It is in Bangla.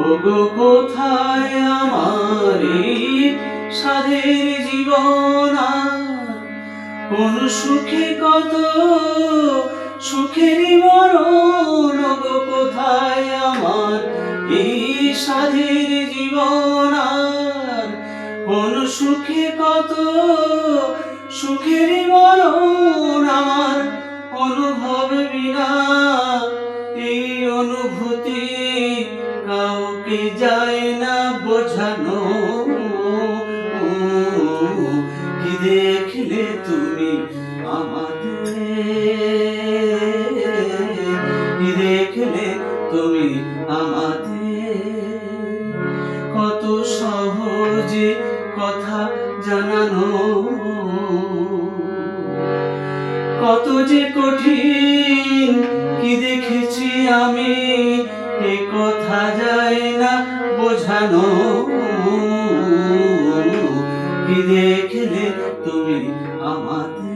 ওগো কোথায় আমার এই সাধের জীবন, কোন সুখে কত সুখের মরণ। ওগো কোথায় আমার এই সাধের জীবন, কোন সুখে কত সুখের মরণ। আমার অনুভব বিনা এই অনুভূতি কাউকে যায় না বোঝানো। কি দেখলে তুমি আমাদের, কি দেখলে তুমি আমাদের, কত সহজে কথা জানানো, কত যে কঠিন কি দেখেছি আমি, এ কথা যায় না বোঝানো। কি দেখলে তুমি আমাদের।